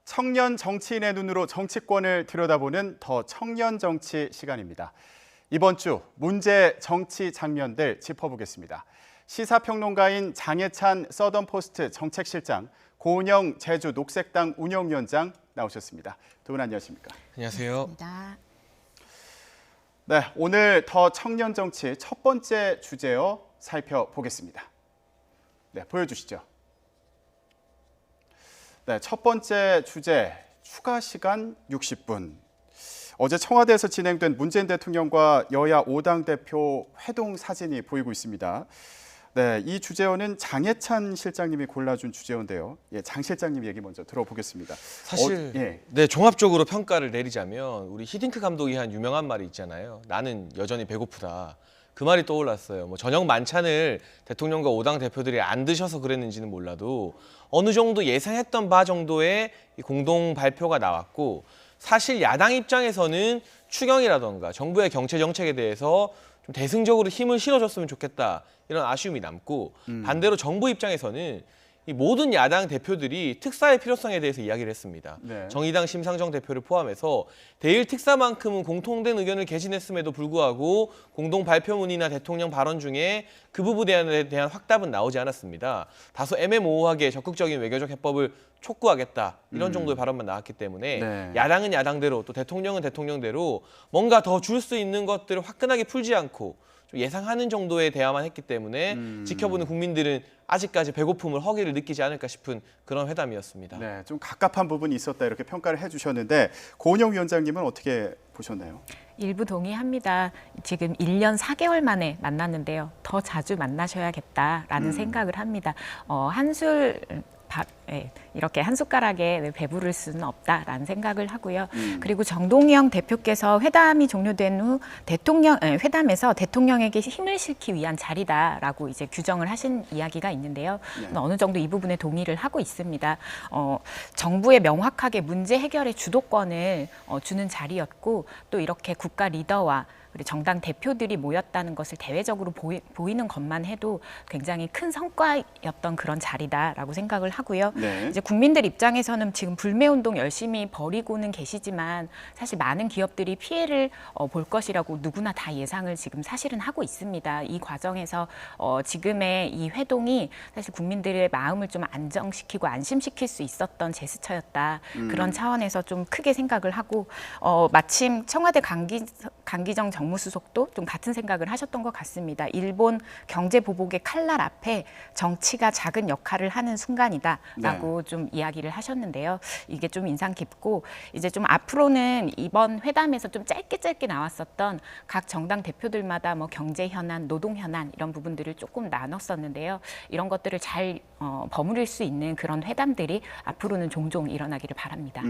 청년 정치인의 눈으로 정치권을 들여다보는 더 청년 정치 시간입니다. 이번 주 문제 정치 장면들 짚어보겠습니다. 시사평론가인 장해찬 서던포스트 정책실장, 고은영 제주 녹색당 운영위원장 나오셨습니다. 두 분 안녕하십니까? 안녕하세요. 반갑습니다. 네, 오늘 더 청년 정치 첫 번째 주제어 살펴보겠습니다. 네, 보여주시죠. 네, 첫 번째 주제, 추가 시간 60분. 어제 청와대에서 진행된 문재인 대통령과 여야 5당 대표 회동 사진이 보이고 있습니다. 네, 이 주제어는 장해찬 실장님이 골라준 주제어인데요. 예, 장 실장님 얘기 먼저 들어보겠습니다. 사실 예. 네, 종합적으로 평가를 내리자면 우리 히딩크 감독이 한 유명한 말이 있잖아요. 나는 여전히 배고프다. 그 말이 떠올랐어요. 뭐 저녁 만찬을 대통령과 5당 대표들이 안 드셔서 그랬는지는 몰라도 어느 정도 예상했던 바 정도의 공동 발표가 나왔고, 사실 야당 입장에서는 추경이라던가 정부의 경제 정책에 대해서 좀 대승적으로 힘을 실어줬으면 좋겠다, 이런 아쉬움이 남고, 반대로 정부 입장에서는 이 모든 야당 대표들이 특사의 필요성에 대해서 이야기를 했습니다. 네. 정의당 심상정 대표를 포함해서 대일 특사만큼은 공통된 의견을 개진했음에도 불구하고 공동 발표문이나 대통령 발언 중에 그 부분에 대한 확답은 나오지 않았습니다. 다소 애매모호하게 적극적인 외교적 해법을 촉구하겠다, 이런 정도의 발언만 나왔기 때문에 네. 야당은 야당대로 또 대통령은 대통령대로 뭔가 더 줄 수 있는 것들을 화끈하게 풀지 않고 좀 예상하는 정도의 대화만 했기 때문에 지켜보는 국민들은 아직까지 배고픔을, 허기를 느끼지 않을까 싶은 그런 회담이었습니다. 네, 좀 갑갑한 부분이 있었다, 이렇게 평가를 해주셨는데, 고은영 위원장님은 어떻게 보셨나요? 일부 동의합니다. 지금 1년 4개월 만에 만났는데요. 더 자주 만나셔야겠다라는 생각을 합니다. 한술 이렇게 한 숟가락에 배부를 수는 없다라는 생각을 하고요. 그리고 정동영 대표께서 회담이 종료된 후 회담에서 대통령에게 힘을 실기 위한 자리다라고 이제 규정을 하신 이야기가 있는데요. 네. 어느 정도 이 부분에 동의를 하고 있습니다. 정부에 명확하게 문제 해결의 주도권을 주는 자리였고, 또 이렇게 국가 리더와 우리 정당 대표들이 모였다는 것을 대외적으로 보이는 것만 해도 굉장히 큰 성과였던 그런 자리다라고 생각을 하고요. 네. 이제 국민들 입장에서는 지금 불매운동 열심히 벌이고는 계시지만 사실 많은 기업들이 피해를 볼 것이라고 누구나 다 예상을 지금 사실은 하고 있습니다. 이 과정에서 지금의 이 회동이 사실 국민들의 마음을 좀 안정시키고 안심시킬 수 있었던 제스처였다. 그런 차원에서 좀 크게 생각을 하고, 마침 청와대 강기정 정무수석도 좀 같은 생각을 하셨던 것 같습니다. 일본 경제 보복의 칼날 앞에 정치가 작은 역할을 하는 순간이다라고 좀 이야기를 하셨는데요. 이게 좀 인상 깊고, 이제 좀 앞으로는 이번 회담에서 좀 짧게 나왔었던 각 정당 대표들마다 뭐 경제 현안, 노동 현안 이런 부분들을 조금 나눴었는데요. 이런 것들을 잘 버무릴 수 있는 그런 회담들이 앞으로는 종종 일어나기를 바랍니다.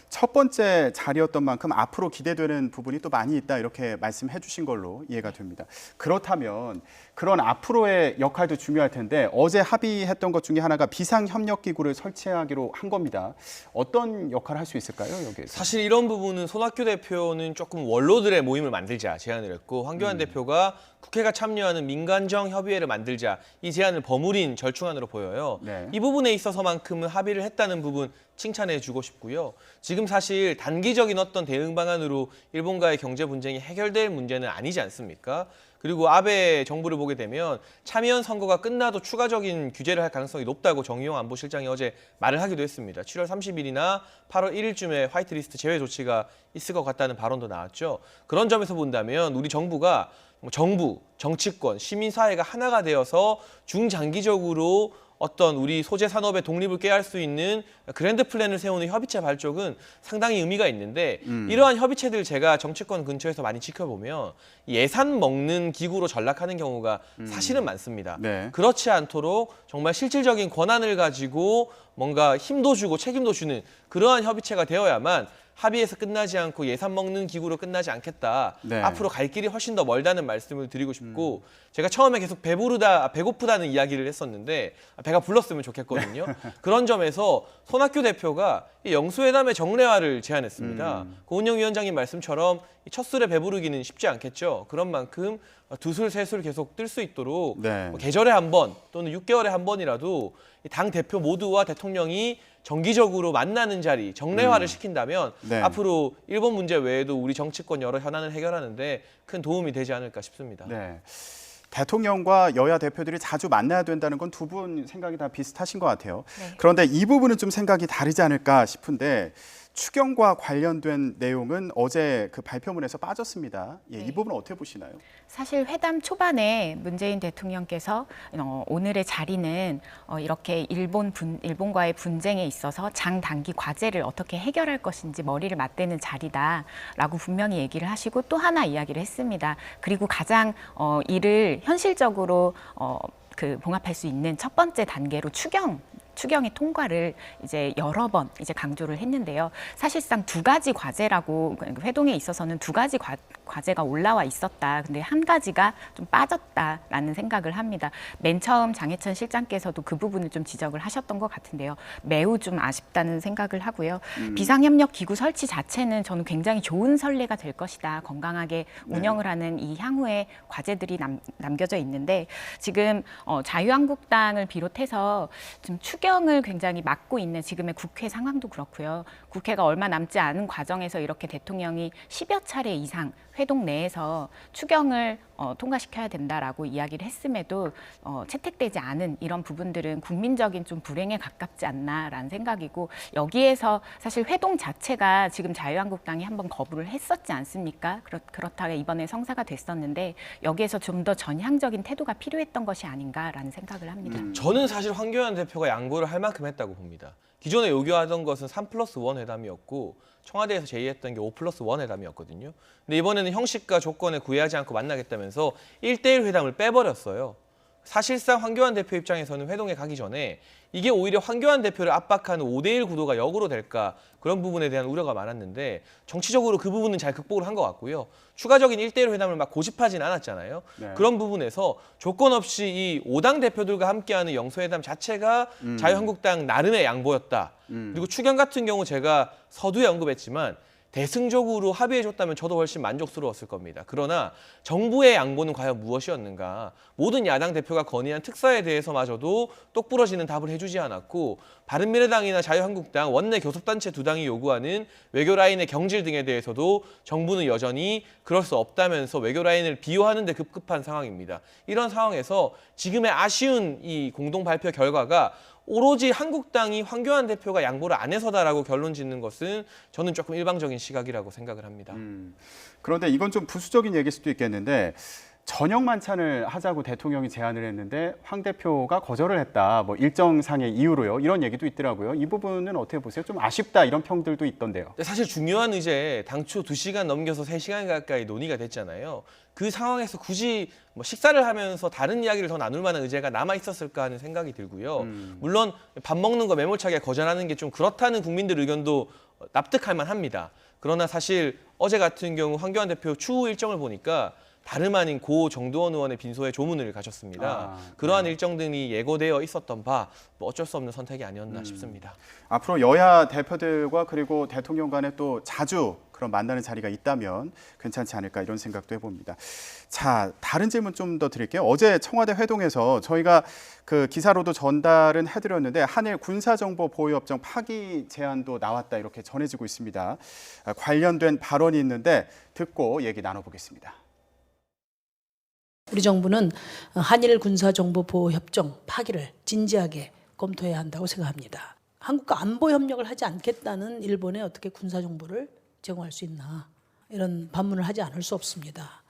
첫 번째 자리였던 만큼 앞으로 기대되는 부분이 또 많이 있다, 이렇게 말씀해 주신 걸로 이해가 됩니다. 그렇다면 그런 앞으로의 역할도 중요할 텐데, 어제 합의했던 것 중에 하나가 비상협력기구를 설치하기로 한 겁니다. 어떤 역할을 할 수 있을까요, 여기에서? 사실 이런 부분은 손학규 대표는 조금 원로들의 모임을 만들자 제안을 했고, 황교안 대표가 국회가 참여하는 민간정 협의회를 만들자, 이 제안을 버무린 절충안으로 보여요. 네. 이 부분에 있어서만큼은 합의를 했다는 부분 칭찬해 주고 싶고요. 지금 사실 단기적인 어떤 대응 방안으로 일본과의 경제 분쟁이 해결될 문제는 아니지 않습니까? 그리고 아베 정부를 보게 되면 참여연 선거가 끝나도 추가적인 규제를 할 가능성이 높다고 정의용 안보실장이 어제 말을 하기도 했습니다. 7월 30일이나 8월 1일쯤에 화이트리스트 제외 조치가 있을 것 같다는 발언도 나왔죠. 그런 점에서 본다면 우리 정부가 정부, 정치권, 시민사회가 하나가 되어서 중장기적으로 어떤 우리 소재 산업의 독립을 꾀할 수 있는 그랜드 플랜을 세우는 협의체 발족은 상당히 의미가 있는데, 이러한 협의체들 제가 정치권 근처에서 많이 지켜보면 예산 먹는 기구로 전락하는 경우가 사실은 많습니다. 네. 그렇지 않도록 정말 실질적인 권한을 가지고 뭔가 힘도 주고 책임도 주는 그러한 협의체가 되어야만 합의에서 끝나지 않고 예산 먹는 기구로 끝나지 않겠다. 네. 앞으로 갈 길이 훨씬 더 멀다는 말씀을 드리고 싶고, 제가 처음에 계속 배고프다는 이야기를 했었는데 배가 불렀으면 좋겠거든요. 그런 점에서 손학규 대표가 이 영수회담의 정례화를 제안했습니다. 고은영 위원장님 말씀처럼 첫 술에 배부르기는 쉽지 않겠죠. 그런 만큼 두 술, 세 술 계속 뜰 수 있도록 네. 뭐 계절에 한 번 또는 6개월에 한 번이라도 당 대표 모두와 대통령이 정기적으로 만나는 자리, 정례화를 시킨다면 네. 앞으로 일본 문제 외에도 우리 정치권 여러 현안을 해결하는 데 큰 도움이 되지 않을까 싶습니다. 네. 대통령과 여야 대표들이 자주 만나야 된다는 건 두 분 생각이 다 비슷하신 것 같아요. 네. 그런데 이 부분은 좀 생각이 다르지 않을까 싶은데 추경과 관련된 내용은 어제 그 발표문에서 빠졌습니다. 예, 네. 이 부분은 어떻게 보시나요? 사실 회담 초반에 문재인 대통령께서 오늘의 자리는 이렇게 일본과의 분쟁에 있어서 장단기 과제를 어떻게 해결할 것인지 머리를 맞대는 자리다라고 분명히 얘기를 하시고 또 하나 이야기를 했습니다. 그리고 가장 이를 현실적으로 봉합할 수 있는 첫 번째 단계로 추경의 통과를 이제 여러 번 이제 강조를 했는데요. 사실상 두 가지 과제라고 회동에 있어서는 두 가지 과제가 올라와 있었다. 근데 한 가지가 좀 빠졌다라는 생각을 합니다. 맨 처음 장해찬 실장께서도 그 부분을 좀 지적을 하셨던 것 같은데요. 매우 좀 아쉽다는 생각을 하고요. 비상협력 기구 설치 자체는 저는 굉장히 좋은 선례가 될 것이다. 건강하게 운영을 하는 이 향후의 과제들이 남겨져 있는데 지금 자유한국당을 비롯해서 좀 추경을 굉장히 막고 있는 지금의 국회 상황도 그렇고요. 국회가 얼마 남지 않은 과정에서 이렇게 대통령이 10여 차례 이상 회동 내에서 추경을 통과시켜야 된다라고 이야기를 했음에도 채택되지 않은 이런 부분들은 국민적인 좀 불행에 가깝지 않나라는 생각이고 여기에서 사실 회동 자체가 지금 자유한국당이 한번 거부를 했었지 않습니까? 그렇다가 이번에 성사가 됐었는데 여기에서 좀 더 전향적인 태도가 필요했던 것이 아닌가라는 생각을 합니다. 저는 사실 황교안 대표가 양보를 할 만큼 했다고 봅니다. 기존에 요구하던 것은 3+1 회담이었고 청와대에서 제의했던 게 5+1 회담이었거든요. 근데 이번에는 형식과 조건에 구애하지 않고 만나겠다면서 1대1 회담을 빼버렸어요. 사실상 황교안 대표 입장에서는 회동에 가기 전에 이게 오히려 황교안 대표를 압박하는 5대1 구도가 역으로 될까 그런 부분에 대한 우려가 많았는데 정치적으로 그 부분은 잘 극복을 한 것 같고요. 추가적인 1대1 회담을 막 고집하진 않았잖아요. 네. 그런 부분에서 조건 없이 이 5당 대표들과 함께하는 영수회담 자체가 자유한국당 나름의 양보였다. 그리고 추경 같은 경우 제가 서두에 언급했지만 대승적으로 합의해줬다면 저도 훨씬 만족스러웠을 겁니다. 그러나 정부의 양보는 과연 무엇이었는가? 모든 야당 대표가 건의한 특사에 대해서마저도 똑부러지는 답을 해주지 않았고 바른미래당이나 자유한국당, 원내 교섭단체 두 당이 요구하는 외교 라인의 경질 등에 대해서도 정부는 여전히 그럴 수 없다면서 외교 라인을 비호하는 데 급급한 상황입니다. 이런 상황에서 지금의 아쉬운 이 공동 발표 결과가 오로지 한국당이 황교안 대표가 양보를 안 해서다라고 결론 짓는 것은 저는 조금 일방적인 시각이라고 생각을 합니다. 그런데 이건 좀 부수적인 얘기일 수도 있겠는데 저녁 만찬을 하자고 대통령이 제안을 했는데 황 대표가 거절을 했다. 뭐 일정상의 이유로요. 이런 얘기도 있더라고요. 이 부분은 어떻게 보세요? 좀 아쉽다 이런 평들도 있던데요. 근데 사실 중요한 의제 당초 2시간 넘겨서 3시간 가까이 논의가 됐잖아요. 그 상황에서 굳이 뭐 식사를 하면서 다른 이야기를 더 나눌 만한 의제가 남아 있었을까 하는 생각이 들고요. 물론 밥 먹는 거 매몰차게 거절하는 게 좀 그렇다는 국민들 의견도 납득할 만합니다. 그러나 사실 어제 같은 경우 황교안 대표 추후 일정을 보니까 다름 아닌 고 정두원 의원의 빈소에 조문을 가셨습니다. 그러한 일정 등이 예고되어 있었던 바 뭐 어쩔 수 없는 선택이 아니었나 싶습니다. 앞으로 여야 대표들과 그리고 대통령 간에 또 자주 그런 만나는 자리가 있다면 괜찮지 않을까 이런 생각도 해봅니다. 자, 다른 질문 좀 더 드릴게요. 어제 청와대 회동에서 저희가 그 기사로도 전달은 해드렸는데 한일 군사정보보호협정 파기 제안도 나왔다 이렇게 전해지고 있습니다. 관련된 발언이 있는데 듣고 얘기 나눠보겠습니다. 우리 정부는 한일 군사정보보호협정 파기를 진지하게 검토해야 한다고 생각합니다. 한국과 안보 협력을 하지 않겠다는 일본에 어떻게 군사정보를 제공할 수 있나 이런 반문을 하지 않을 수 없습니다.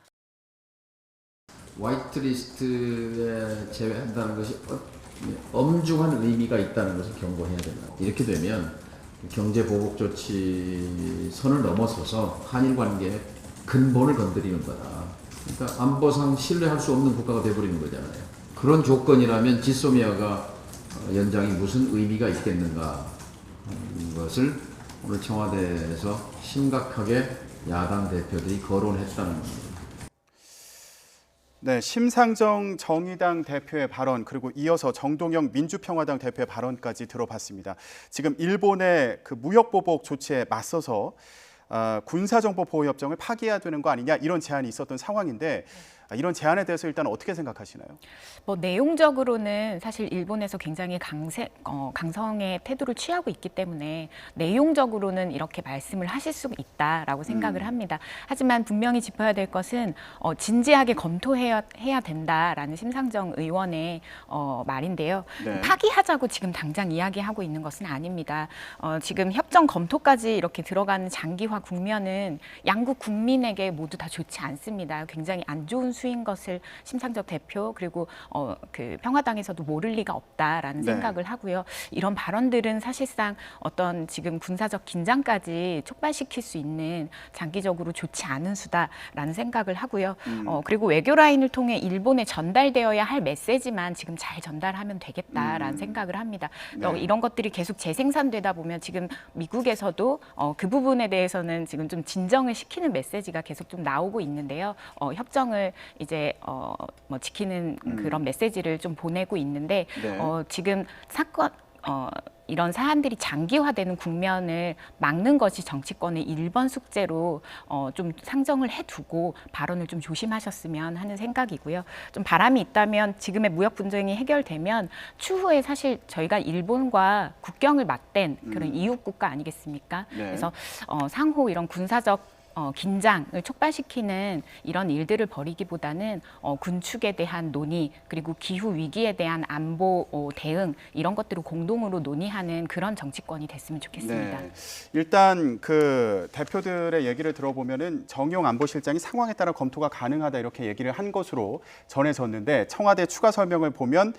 화이트리스트에 제외한다는 것이 엄중한 의미가 있다는 것을 경고해야 된다. 이렇게 되면 경제보복 조치 선을 넘어서서 한일 관계의 근본을 건드리는 거다. 그러니까 안보상 신뢰할 수 없는 국가가 돼버리는 거잖아요. 그런 조건이라면 지소미아가 연장이 무슨 의미가 있겠는가 하는 것을 오늘 청와대에서 심각하게 야당 대표들이 거론했다는 겁니다. 네, 심상정 정의당 대표의 발언 그리고 이어서 정동영 민주평화당 대표의 발언까지 들어봤습니다. 지금 일본의 그 무역보복 조치에 맞서서 군사정보보호협정을 파기해야 되는 거 아니냐 이런 제안이 있었던 상황인데 이런 제안에 대해서 일단 어떻게 생각하시나요? 뭐 내용적으로는 사실 일본에서 굉장히 강성의 태도를 취하고 있기 때문에 내용적으로는 이렇게 말씀을 하실 수 있다라고 생각을 합니다. 하지만 분명히 짚어야 될 것은 진지하게 검토해야 된다라는 심상정 의원의 말인데요. 네. 파기하자고 지금 당장 이야기하고 있는 것은 아닙니다. 지금 협정 검토까지 이렇게 들어가는 장기화 국면은 양국 국민에게 모두 다 좋지 않습니다. 굉장히 안 좋은 수인 것을 심상정 대표 그리고 그 평화당에서도 모를 리가 없다라는 네. 생각을 하고요. 이런 발언들은 사실상 어떤 지금 군사적 긴장까지 촉발시킬 수 있는 장기적으로 좋지 않은 수다라는 생각을 하고요. 그리고 외교 라인을 통해 일본에 전달되어야 할 메시지만 지금 잘 전달하면 되겠다라는 생각을 합니다. 네. 이런 것들이 계속 재생산되다 보면 지금 미국에서도 그 부분에 대해서는 지금 좀 진정을 시키는 메시지가 계속 좀 나오고 있는데요. 협정을 이제 뭐 지키는 그런 메시지를 좀 보내고 있는데 네. 지금 사건 이런 사안들이 장기화되는 국면을 막는 것이 정치권의 1번 숙제로 좀 상정을 해두고 발언을 좀 조심하셨으면 하는 생각이고요. 좀 바람이 있다면 지금의 무역 분쟁이 해결되면 추후에 사실 저희가 일본과 국경을 맞댄 그런 이웃 국가 아니겠습니까? 네. 그래서 상호 이런 군사적 긴장을 촉발시키는 이런 일들을 벌이기보다는 군축에 대한 논의 그리고 기후 위기에 대한 안보 대응 이런 것들을 공동으로 논의하는 그런 정치권이 됐으면 좋겠습니다. 네. 일단 그 대표들의 얘기를 들어보면은 정용 안보실장이 상황에 따라 검토가 가능하다 이렇게 얘기를 한 것으로 전해졌는데 청와대 추가 설명을 보면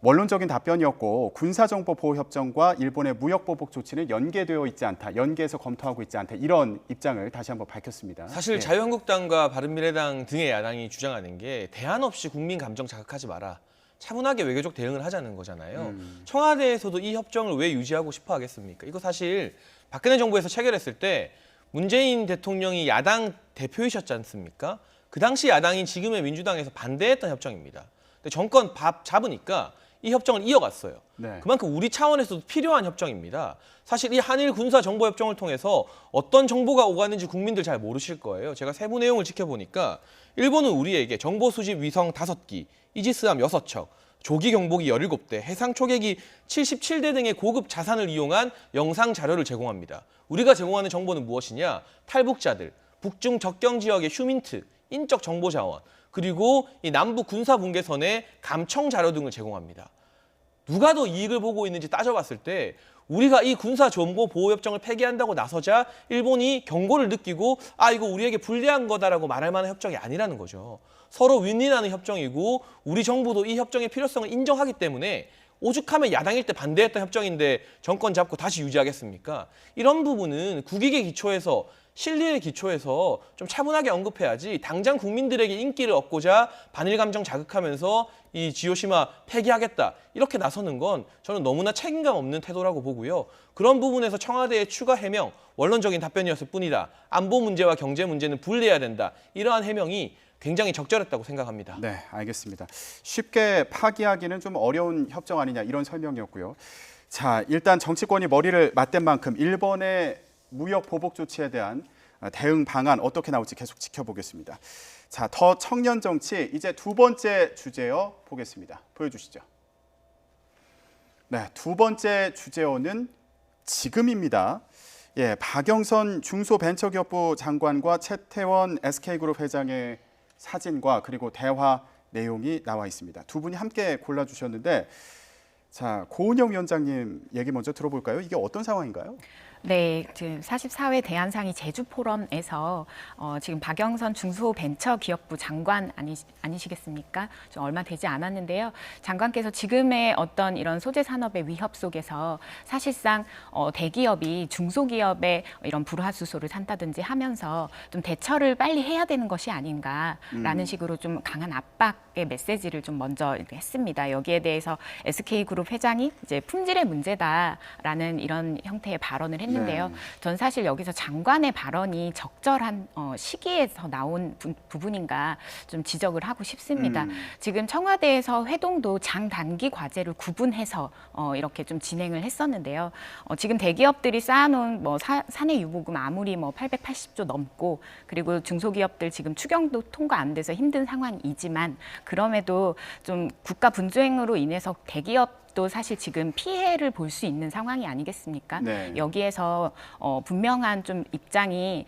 원론적인 답변이었고 군사정보보호협정과 일본의 무역보복 조치는 연계되어 있지 않다. 연계해서 검토하고 있지 않다. 이런 입장을 다시 한번 밝혔습니다. 사실 네. 자유한국당과 바른미래당 등의 야당이 주장하는 게 대안 없이 국민 감정 자극하지 마라. 차분하게 외교적 대응을 하자는 거잖아요. 청와대에서도 이 협정을 왜 유지하고 싶어 하겠습니까? 이거 사실 박근혜 정부에서 체결했을 때 문재인 대통령이 야당 대표이셨지 않습니까? 그 당시 야당인 지금의 민주당에서 반대했던 협정입니다. 근데 정권 밥 잡으니까 이 협정을 이어갔어요. 네. 그만큼 우리 차원에서도 필요한 협정입니다. 사실 이 한일 군사 정보 협정을 통해서 어떤 정보가 오가는지 국민들 잘 모르실 거예요. 제가 세부 내용을 지켜보니까 일본은 우리에게 정보 수집 위성 5기, 이지스함 6척, 조기 경보기 17대, 해상 초계기 77대 등의 고급 자산을 이용한 영상 자료를 제공합니다. 우리가 제공하는 정보는 무엇이냐? 탈북자들, 북중 접경 지역의 휴민트, 인적 정보 자원, 그리고 이 남북 군사 분계선의 감청 자료 등을 제공합니다. 누가 더 이익을 보고 있는지 따져봤을 때 우리가 이 군사 정보 보호 협정을 폐기한다고 나서자 일본이 경고를 느끼고 이거 우리에게 불리한 거다라고 말할 만한 협정이 아니라는 거죠. 서로 윈윈하는 협정이고 우리 정부도 이 협정의 필요성을 인정하기 때문에 오죽하면 야당일 때 반대했던 협정인데 정권 잡고 다시 유지하겠습니까? 이런 부분은 국익의 기초에서 실리의 기초에서 좀 차분하게 언급해야지 당장 국민들에게 인기를 얻고자 반일 감정 자극하면서 이 지오시마 폐기하겠다 이렇게 나서는 건 저는 너무나 책임감 없는 태도라고 보고요. 그런 부분에서 청와대의 추가 해명, 원론적인 답변이었을 뿐이다. 안보 문제와 경제 문제는 분리해야 된다. 이러한 해명이 굉장히 적절했다고 생각합니다. 네, 알겠습니다. 쉽게 파기하기는 좀 어려운 협정 아니냐 이런 설명이었고요. 자, 일단 정치권이 머리를 맞댄 만큼 일본의 무역 보복 조치에 대한 대응 방안 어떻게 나올지 계속 지켜보겠습니다. 자, 더 청년 정치 이제 두 번째 주제어 보겠습니다. 보여주시죠. 네, 두 번째 주제어는 지금입니다. 예, 박영선 중소벤처기업부 장관과 최태원 SK그룹 회장의 사진과 그리고 대화 내용이 나와 있습니다. 두 분이 함께 골라주셨는데 자, 고은영 위원장님 얘기 먼저 들어볼까요? 이게 어떤 상황인가요? 네, 지금 44회 대한상의 제주포럼에서 지금 박영선 중소벤처기업부 장관 아니시겠습니까? 좀 얼마 되지 않았는데요. 장관께서 지금의 어떤 이런 소재 산업의 위협 속에서 사실상 대기업이 중소기업의 이런 불화수소를 산다든지 하면서 좀 대처를 빨리 해야 되는 것이 아닌가라는 식으로 좀 강한 압박의 메시지를 좀 먼저 이렇게 했습니다. 여기에 대해서 SK그룹 회장이 이제 품질의 문제다라는 이런 형태의 발언을 했는데 했는데요. 네. 전 사실 여기서 장관의 발언이 적절한 시기에서 나온 부분인가 좀 지적을 하고 싶습니다. 지금 청와대에서 회동도 장단기 과제를 구분해서 이렇게 좀 진행을 했었는데요. 지금 대기업들이 쌓아놓은 뭐 사내 유보금 아무리 뭐 880조 넘고 그리고 중소기업들 지금 추경도 통과 안 돼서 힘든 상황이지만 그럼에도 좀 국가 분주행으로 인해서 대기업도 사실 지금 피해를 볼 수 있는 상황이 아니겠습니까? 네. 여기에서 분명한 좀 입장이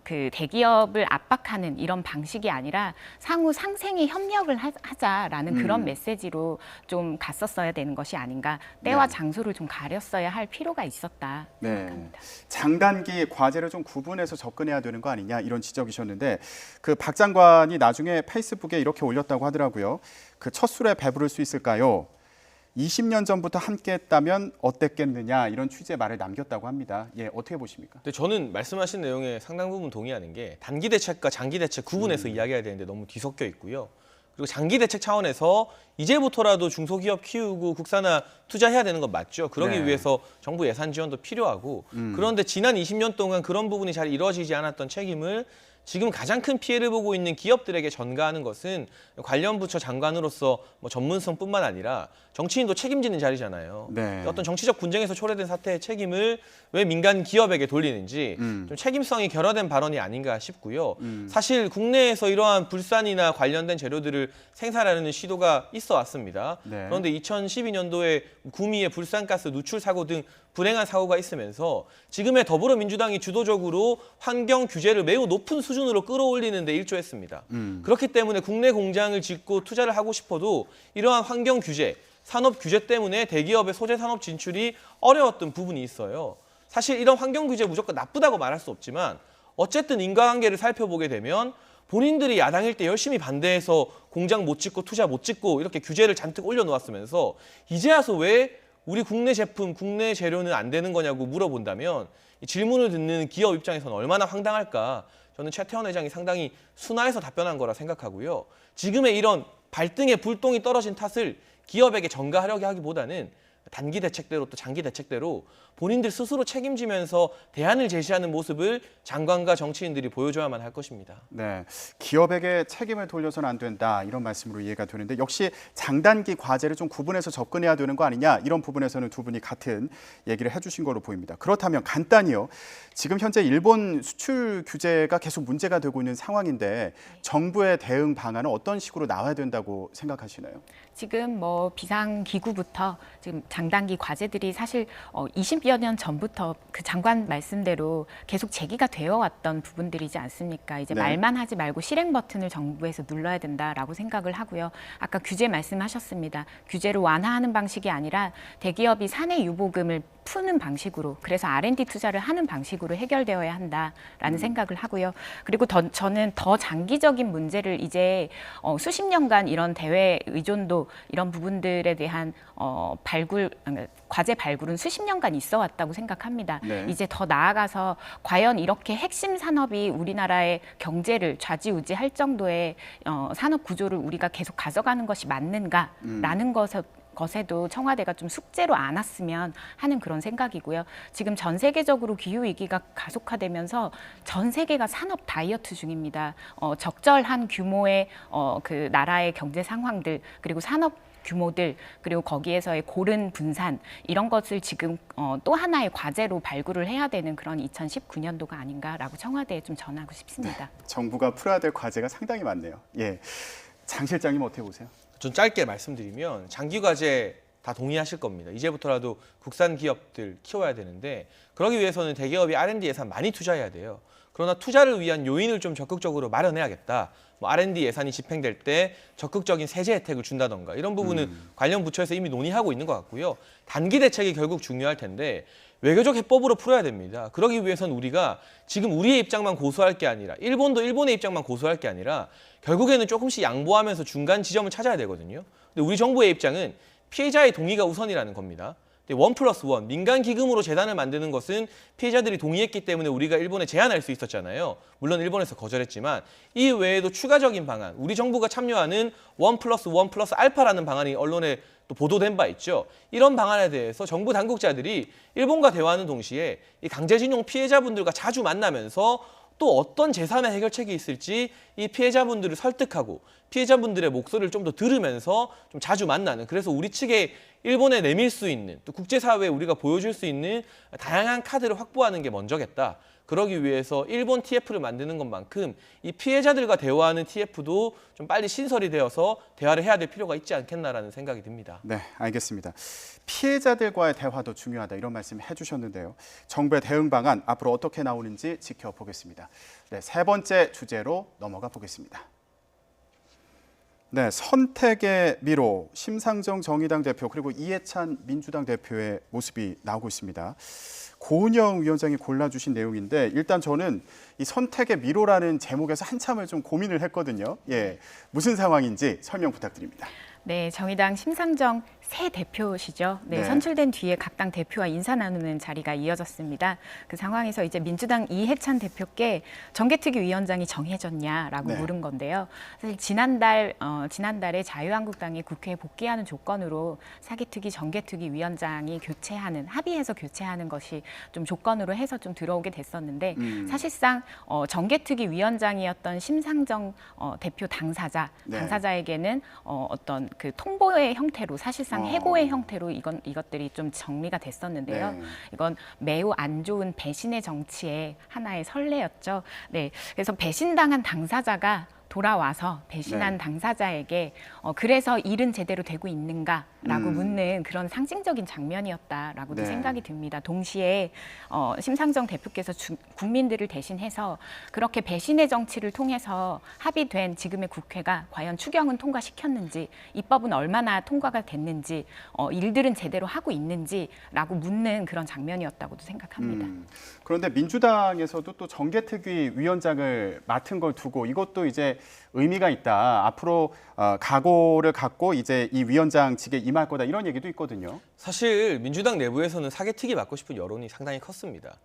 그 대기업을 압박하는 이런 방식이 아니라 상호 상생의 협력을 하자라는 그런 메시지로 좀 갔었어야 되는 것이 아닌가. 때와 네. 장소를 좀 가렸어야 할 필요가 있었다 생각합니다. 장단기 과제를 좀 구분해서 접근해야 되는 거 아니냐 이런 지적이셨는데 그 박 장관이 나중에 페이스북에 이렇게 올렸다고 하더라고요. 그 첫 술에 배부를 수 있을까요? 20년 전부터 함께했다면 어땠겠느냐 이런 취지의 말을 남겼다고 합니다. 예, 어떻게 보십니까? 근데 저는 말씀하신 내용에 상당 부분 동의하는 게 단기 대책과 장기 대책 구분해서 이야기해야 되는데 너무 뒤섞여 있고요. 그리고 장기 대책 차원에서 이제부터라도 중소기업 키우고 국산화 투자해야 되는 건 맞죠. 그러기 네. 위해서 정부 예산 지원도 필요하고 그런데 지난 20년 동안 그런 부분이 잘 이루어지지 않았던 책임을 지금 가장 큰 피해를 보고 있는 기업들에게 전가하는 것은 관련 부처 장관으로서 뭐 전문성뿐만 아니라 정치인도 책임지는 자리잖아요. 네. 어떤 정치적 분쟁에서 초래된 사태의 책임을 왜 민간 기업에게 돌리는지 좀 책임성이 결여된 발언이 아닌가 싶고요. 사실 국내에서 이러한 불산이나 관련된 재료들을 생산하려는 시도가 있어 왔습니다. 네. 그런데 2012년도에 구미의 불산가스 누출 사고 등 불행한 사고가 있으면서 지금의 더불어민주당이 주도적으로 환경 규제를 매우 높은 수준으로 끌어올리는 데 일조했습니다. 그렇기 때문에 국내 공장을 짓고 투자를 하고 싶어도 이러한 환경 규제, 산업 규제 때문에 대기업의 소재 산업 진출이 어려웠던 부분이 있어요. 사실 이런 환경 규제 무조건 나쁘다고 말할 수 없지만 어쨌든 인과관계를 살펴보게 되면 본인들이 야당일 때 열심히 반대해서 공장 못 짓고 투자 못 짓고 이렇게 규제를 잔뜩 올려놓았으면서 이제 와서 왜 우리 국내 제품, 국내 재료는 안 되는 거냐고 물어본다면 이 질문을 듣는 기업 입장에서는 얼마나 황당할까. 저는 최태원 회장이 상당히 순화해서 답변한 거라 생각하고요. 지금의 이런 발등에 불똥이 떨어진 탓을 기업에게 전가하려고 하기보다는 단기 대책대로 또 장기 대책대로 본인들 스스로 책임지면서 대안을 제시하는 모습을 장관과 정치인들이 보여줘야만 할 것입니다. 네, 기업에게 책임을 돌려서는 안 된다 이런 말씀으로 이해가 되는데 역시 장단기 과제를 좀 구분해서 접근해야 되는 거 아니냐 이런 부분에서는 두 분이 같은 얘기를 해주신 거로 보입니다. 그렇다면 간단히요. 지금 현재 일본 수출 규제가 계속 문제가 되고 있는 상황인데 정부의 대응 방안은 어떤 식으로 나와야 된다고 생각하시나요? 지금 뭐 비상기구부터 지금 장단기 과제들이 사실 20여 년 전부터 그 장관 말씀대로 계속 제기가 되어 왔던 부분들이지 않습니까? 이제 네. 말만 하지 말고 실행 버튼을 정부에서 눌러야 된다라고 생각을 하고요. 아까 규제 말씀하셨습니다. 규제를 완화하는 방식이 아니라 대기업이 사내 유보금을 푸는 방식으로 그래서 R&D 투자를 하는 방식으로 해결되어야 한다라는 생각을 하고요. 그리고 저는 더 장기적인 문제를 이제 수십 년간 이런 대외 의존도 이런 부분들에 대한 과제 발굴은 수십 년간 있어 왔다고 생각합니다. 네. 이제 더 나아가서 과연 이렇게 핵심 산업이 우리나라의 경제를 좌지우지할 정도의 산업 구조를 우리가 계속 가져가는 것이 맞는가라는 것에도 청와대가 좀 숙제로 안았으면 하는 그런 생각이고요. 지금 전 세계적으로 기후 위기가 가속화되면서 전 세계가 산업 다이어트 중입니다. 적절한 규모의 그 나라의 경제 상황들 그리고 산업 규모들 그리고 거기에서의 고른 분산 이런 것을 지금 또 하나의 과제로 발굴을 해야 되는 그런 2019년도가 아닌가라고 청와대에 좀 전하고 싶습니다. 네, 정부가 풀어야 될 과제가 상당히 많네요. 예, 장 실장님 어떻게 보세요? 좀 짧게 말씀드리면 장기 과제 다 동의하실 겁니다. 이제부터라도 국산 기업들 키워야 되는데 그러기 위해서는 대기업이 R&D 예산 많이 투자해야 돼요. 그러나 투자를 위한 요인을 좀 적극적으로 마련해야겠다. 뭐 R&D 예산이 집행될 때 적극적인 세제 혜택을 준다던가 이런 부분은 관련 부처에서 이미 논의하고 있는 것 같고요. 단기 대책이 결국 중요할 텐데 외교적 해법으로 풀어야 됩니다. 그러기 위해서는 우리가 지금 우리의 입장만 고수할 게 아니라 일본도 일본의 입장만 고수할 게 아니라 결국에는 조금씩 양보하면서 중간 지점을 찾아야 되거든요. 근데 우리 정부의 입장은 피해자의 동의가 우선이라는 겁니다. 1+1 민간 기금으로 재단을 만드는 것은 피해자들이 동의했기 때문에 우리가 일본에 제안할 수 있었잖아요. 물론 일본에서 거절했지만 이 외에도 추가적인 방안, 우리 정부가 참여하는 1+1+알파라는 방안이 언론에 또 보도된 바 있죠. 이런 방안에 대해서 정부 당국자들이 일본과 대화하는 동시에 이 강제징용 피해자분들과 자주 만나면서 또 어떤 제3의 해결책이 있을지 이 피해자분들을 설득하고 피해자분들의 목소리를 좀 더 들으면서 좀 자주 만나는, 그래서 우리 측에 일본에 내밀 수 있는, 또 국제사회에 우리가 보여줄 수 있는 다양한 카드를 확보하는 게 먼저겠다. 그러기 위해서 일본 TF를 만드는 것만큼 이 피해자들과 대화하는 TF도 좀 빨리 신설이 되어서 대화를 해야 될 필요가 있지 않겠나라는 생각이 듭니다. 네, 알겠습니다. 피해자들과의 대화도 중요하다 이런 말씀 해주셨는데요. 정부의 대응 방안 앞으로 어떻게 나오는지 지켜보겠습니다. 네, 세 번째 주제로 넘어가 보겠습니다. 네, 선택의 미로 심상정 정의당 대표 그리고 이해찬 민주당 대표의 모습이 나오고 있습니다. 고은영 위원장이 골라주신 내용인데 일단 저는 이 선택의 미로라는 제목에서 한참을 좀 고민을 했거든요. 예, 무슨 상황인지 설명 부탁드립니다. 네, 정의당 심상정 새 대표시죠. 네, 선출된 뒤에 각 당 대표와 인사 나누는 자리가 이어졌습니다. 그 상황에서 이제 민주당 이해찬 대표께 정개특위 위원장이 정해졌냐라고 물은 건데요. 사실 지난달에 자유한국당이 국회에 복귀하는 조건으로 사개특위 정개특위 위원장이 교체하는, 합의해서 교체하는 것이 좀 조건으로 해서 좀 들어오게 됐었는데 사실상 정개특위 위원장이었던 심상정 대표 당사자에게는 어떤 그 통보의 형태로, 사실상 해고의 형태로 이것들이 좀 정리가 됐었는데요. 이건 매우 안 좋은 배신의 정치의 하나의 선례였죠. 네, 그래서 배신당한 당사자가 돌아와서 배신한 당사자에게 그래서 일은 제대로 되고 있는가라고 묻는 그런 상징적인 장면이었다라고도 생각이 듭니다. 동시에 심상정 대표께서 국민들을 대신해서 그렇게 배신의 정치를 통해서 합의된 지금의 국회가 과연 추경은 통과시켰는지, 입법은 얼마나 통과가 됐는지, 일들은 제대로 하고 있는지라고 묻는 그런 장면이었다고도 생각합니다. 그런데 민주당에서도 또 정개특위 위원장을 맡은 걸 두고 이것도 이제 의미가 있다. 앞으로 각오를 갖고 이제 이 위원장직에 임할 거다 이런 얘기도 있거든요. 사실 민주당 내부에서는 사개특위 맡고 싶은 여론이 상당히 컸습니다.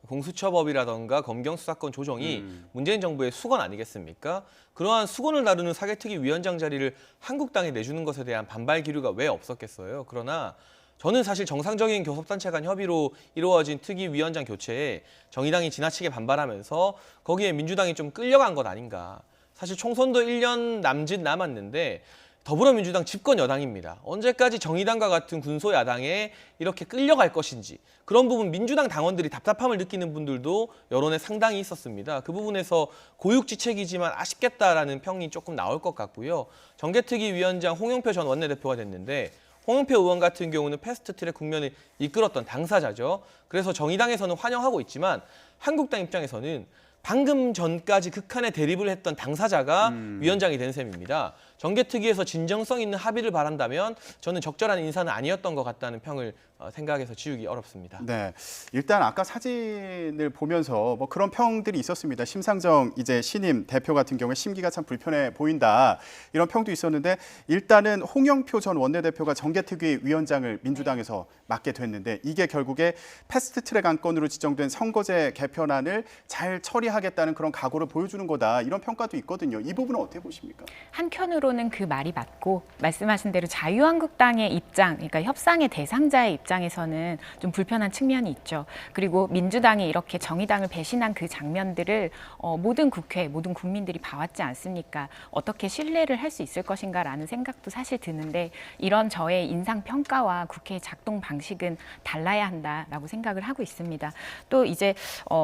공수처법이라던가 검경수사권 조정이 문재인 정부의 수건 아니겠습니까? 그러한 수건을 다루는 사개특위 위원장 자리를 한국당에 내주는 것에 대한 반발 기류가 왜 없었겠어요? 그러나 저는 사실 정상적인 교섭단체 간 협의로 이루어진 특위위원장 교체에 정의당이 지나치게 반발하면서 거기에 민주당이 좀 끌려간 것 아닌가. 사실 총선도 1년 남짓 남았는데 더불어민주당 집권 여당입니다. 언제까지 정의당과 같은 군소야당에 이렇게 끌려갈 것인지, 그런 부분 민주당 당원들이 답답함을 느끼는 분들도 여론에 상당히 있었습니다. 그 부분에서 고육지책이지만 아쉽겠다라는 평이 조금 나올 것 같고요. 정개특위 위원장 홍영표 전 원내대표가 됐는데 홍영표 의원 같은 경우는 패스트트랙 국면을 이끌었던 당사자죠. 그래서 정의당에서는 환영하고 있지만 한국당 입장에서는 방금 전까지 극한의 대립을 했던 당사자가 위원장이 된 셈입니다. 정개특위에서 진정성 있는 합의를 바란다면 저는 적절한 인사는 아니었던 것 같다는 평을 생각해서 지우기 어렵습니다. 네, 일단 아까 사진을 보면서 뭐 그런 평들이 있었습니다. 심상정 이제 신임 대표 같은 경우에 심기가 참 불편해 보인다 이런 평도 있었는데 일단은 홍영표 전 원내대표가 정개특위 위원장을 민주당에서 맡게 됐는데 이게 결국에 패스트트랙 안건으로 지정된 선거제 개편안을 잘 처리하겠다는 그런 각오를 보여주는 거다 이런 평가도 있거든요. 이 부분은 어떻게 보십니까? 한편으로는 그 말이 맞고 말씀하신 대로 자유한국당의 입장, 그러니까 협상의 대상자의 입장에서는 좀 불편한 측면이 있죠. 그리고 민주당이 이렇게 정의당을 배신한 그 장면들을 모든 국회, 모든 국민들이 봐왔지 않습니까? 어떻게 신뢰를 할 수 있을 것인가라는 생각도 사실 드는데 이런 저의 인상평가와 국회의 작동 방식은 달라야 한다라고 생각을 하고 있습니다. 또 이제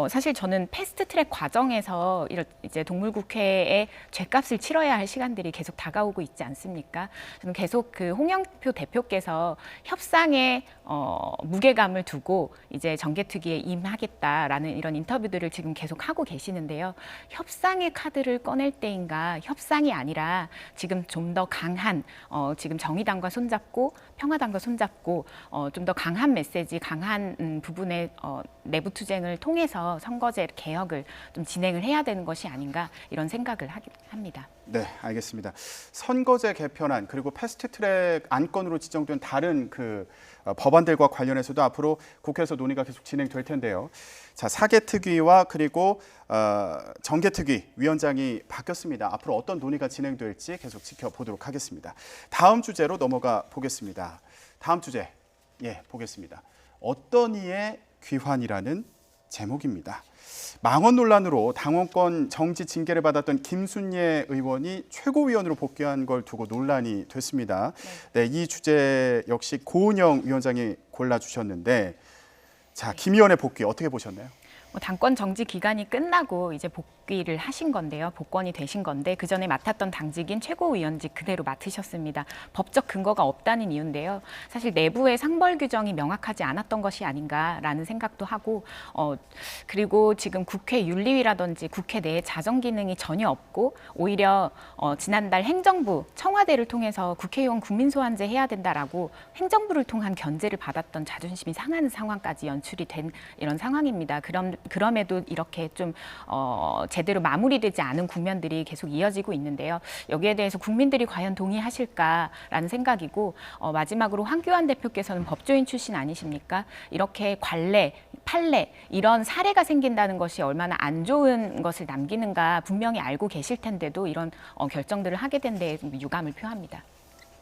사실 저는 패스트트랙 과정에서 이제 동물국회의 죗값을 치러야 할 시간들이 계속 다가오고 있지 않습니까? 저는 계속 그 홍영표 대표께서 협상에 무게감을 두고 이제 정개특위에 임하겠다라는 이런 인터뷰들을 지금 계속 하고 계시는데요. 협상의 카드를 꺼낼 때인가, 협상이 아니라 지금 좀 더 강한 지금 정의당과 손잡고 평화당과 손잡고 좀 더 강한 메시지, 강한 부분의 내부 투쟁을 통해서 선거제 개혁을 좀 진행을 해야 되는 것이 아닌가 이런 생각을 합니다. 네, 알겠습니다. 선거제 개편안 그리고 패스트트랙 안건으로 지정된 다른 그 법안들과 관련해서도 앞으로 국회에서 논의가 계속 진행될 텐데요. 자, 사개특위와 그리고 정개특위 위원장이 바뀌었습니다. 앞으로 어떤 논의가 진행될지 계속 지켜보도록 하겠습니다. 다음 주제로 넘어가 보겠습니다. 다음 주제, 보겠습니다. 어떤 이의 귀환이라는 제목입니다. 망언 논란으로 당원권 정지 징계를 받았던 김순예 의원이 최고위원으로 복귀한 걸 두고 논란이 됐습니다. 네, 이 주제 역시 고은영 위원장이 골라주셨는데, 자, 김 의원의 복귀 어떻게 보셨나요? 당권 정지 기간이 끝나고 이제 복귀를 하신 건데요. 복권이 되신 건데 그 전에 맡았던 당직인 최고위원직 그대로 맡으셨습니다. 법적 근거가 없다는 이유인데요. 사실 내부의 상벌 규정이 명확하지 않았던 것이 아닌가라는 생각도 하고 그리고 지금 국회 윤리위라든지 국회 내에 자정 기능이 전혀 없고 오히려 지난달 행정부 청와대를 통해서 국회의원 국민소환제 해야 된다라고 행정부를 통한 견제를 받았던 자존심이 상하는 상황까지 연출이 된 이런 상황입니다. 그럼에도 이렇게 좀 제대로 마무리되지 않은 국면들이 계속 이어지고 있는데요. 여기에 대해서 국민들이 과연 동의하실까라는 생각이고 마지막으로 황교안 대표께서는 법조인 출신 아니십니까? 이렇게 관례, 판례 이런 사례가 생긴다는 것이 얼마나 안 좋은 것을 남기는가 분명히 알고 계실 텐데도 이런 결정들을 하게 된 데에 좀 유감을 표합니다.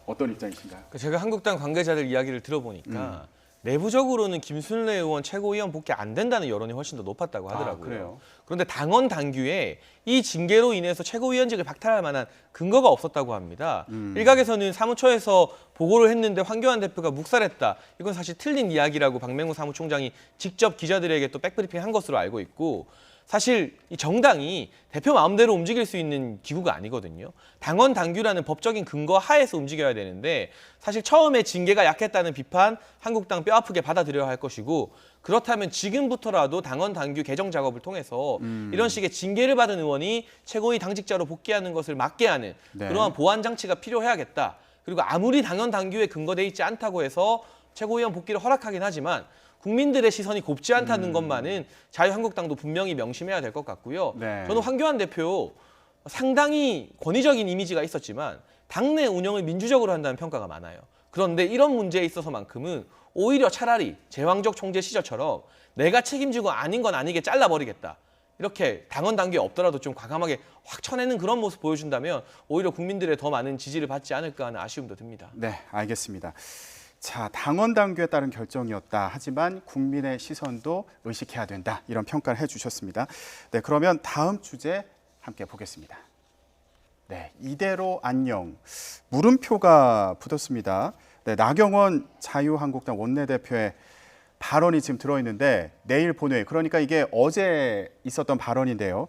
어떤 입장이신가요? 제가 한국당 관계자들 이야기를 들어보니까 내부적으로는 김순례 의원 최고위원 복귀 안 된다는 여론이 훨씬 더 높았다고 하더라고요. 그래요? 그런데 당원 당규에 이 징계로 인해서 최고위원직을 박탈할 만한 근거가 없었다고 합니다. 일각에서는 사무처에서 보고를 했는데 황교안 대표가 묵살했다. 이건 사실 틀린 이야기라고 박맹우 사무총장이 직접 기자들에게 또 백브리핑 한 것으로 알고 있고, 사실 이 정당이 대표 마음대로 움직일 수 있는 기구가 아니거든요. 당원 당규라는 법적인 근거 하에서 움직여야 되는데 사실 처음에 징계가 약했다는 비판 한국당 뼈아프게 받아들여야 할 것이고, 그렇다면 지금부터라도 당원 당규 개정 작업을 통해서 이런 식의 징계를 받은 의원이 최고위 당직자로 복귀하는 것을 막게 하는 그러한 보완 장치가 필요해야겠다. 그리고 아무리 당원 당규에 근거돼 있지 않다고 해서 최고위원 복귀를 허락하긴 하지만 국민들의 시선이 곱지 않다는 것만은 자유한국당도 분명히 명심해야 될 것 같고요. 저는 황교안 대표 상당히 권위적인 이미지가 있었지만 당내 운영을 민주적으로 한다는 평가가 많아요. 그런데 이런 문제에 있어서만큼은 오히려 차라리 제왕적 총재 시절처럼 내가 책임지고 아닌 건 아니게 잘라버리겠다. 이렇게 당원 당규에 없더라도 좀 과감하게 확 쳐내는 그런 모습 보여준다면 오히려 국민들의 더 많은 지지를 받지 않을까 하는 아쉬움도 듭니다. 네, 알겠습니다. 자, 당원 당규에 따른 결정이었다. 하지만 국민의 시선도 의식해야 된다. 이런 평가를 해주셨습니다. 네, 그러면 다음 주제 함께 보겠습니다. 네, 이대로 안녕. 물음표가 붙었습니다. 네, 나경원 자유한국당 원내대표의 발언이 지금 들어있는데 내일 본회의, 그러니까 이게 어제 있었던 발언인데요.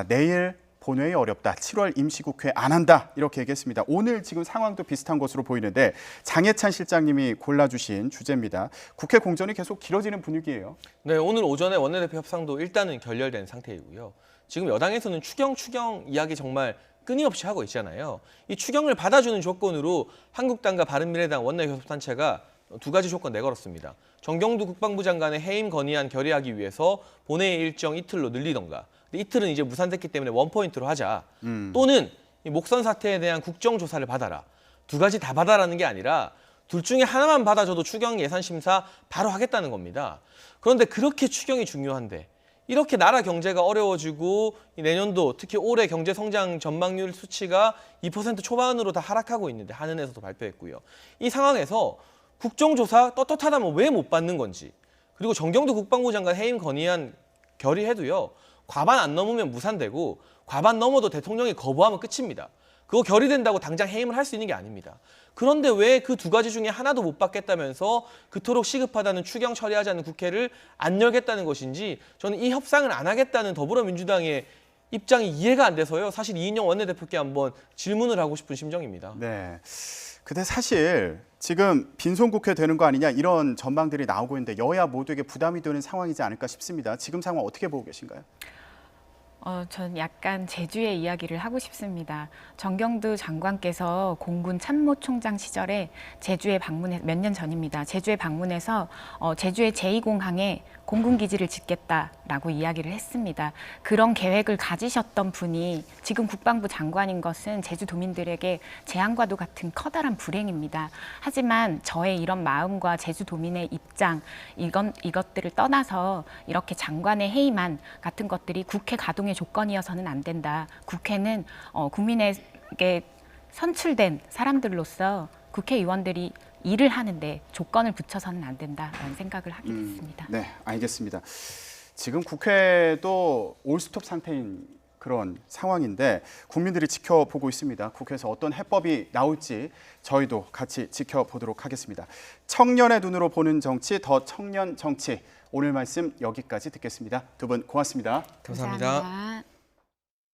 내일 본회의 어렵다. 7월 임시국회 안 한다. 이렇게 얘기했습니다. 오늘 지금 상황도 비슷한 것으로 보이는데 장해찬 실장님이 골라주신 주제입니다. 국회 공전이 계속 길어지는 분위기예요. 네, 오늘 오전에 원내대표 협상도 일단은 결렬된 상태이고요. 지금 여당에서는 추경 이야기 정말 끊임없이 하고 있잖아요. 이 추경을 받아주는 조건으로 한국당과 바른미래당 원내교섭단체가 두 가지 조건 내걸었습니다. 정경두 국방부 장관의 해임 건의안 결의하기 위해서 본회의 일정 이틀로 늘리던가, 이틀은 이제 무산됐기 때문에 원포인트로 하자. 또는 이 목선 사태에 대한 국정조사를 받아라. 두 가지 다 받아라는 게 아니라 둘 중에 하나만 받아줘도 추경 예산 심사 바로 하겠다는 겁니다. 그런데 그렇게 추경이 중요한데 이렇게 나라 경제가 어려워지고 내년도 특히 올해 경제 성장 전망률 수치가 2% 초반으로 다 하락하고 있는데 한은에서도 발표했고요. 이 상황에서 국정조사 떳떳하다면 왜 못 받는 건지, 그리고 정경두 국방부 장관 해임 건의안 결의해도요. 과반 안 넘으면 무산되고 과반 넘어도 대통령이 거부하면 끝입니다. 그거 결의된다고 당장 해임을 할 수 있는 게 아닙니다. 그런데 왜 그 두 가지 중에 하나도 못 받겠다면서 그토록 시급하다는 추경 처리하자는 국회를 안 열겠다는 것인지, 저는 이 협상을 안 하겠다는 더불어민주당의 입장이 이해가 안 돼서요. 사실 이인영 원내대표께 한번 질문을 하고 싶은 심정입니다. 네. 근데 사실 지금 빈손국회 되는 거 아니냐 이런 전망들이 나오고 있는데 여야 모두에게 부담이 되는 상황이지 않을까 싶습니다. 지금 상황 어떻게 보고 계신가요? 전 약간 제주의 이야기를 하고 싶습니다. 정경두 장관께서 공군 참모총장 시절에 제주에 방문해 몇 년 전입니다. 제주에 방문해서 제주의 제2공항에 공군 기지를 짓겠다라고 이야기를 했습니다. 그런 계획을 가지셨던 분이 지금 국방부 장관인 것은 제주도민들에게 재앙과도 같은 커다란 불행입니다. 하지만 저의 이런 마음과 제주도민의 입장 이것들을 떠나서 이렇게 장관의 해임안 같은 것들이 국회 가동의 조건이어서는 안 된다. 국회는 국민에게 선출된 사람들로서 국회의원들이 일을 하는데 조건을 붙여서는 안 된다라는 생각을 하게 됐습니다. 네, 알겠습니다. 지금 국회도 올스톱 상태인 그런 상황인데 국민들이 지켜보고 있습니다. 국회에서 어떤 해법이 나올지 저희도 같이 지켜보도록 하겠습니다. 청년의 눈으로 보는 정치, 더 청년 정치. 오늘 말씀 여기까지 듣겠습니다. 두 분 고맙습니다. 감사합니다.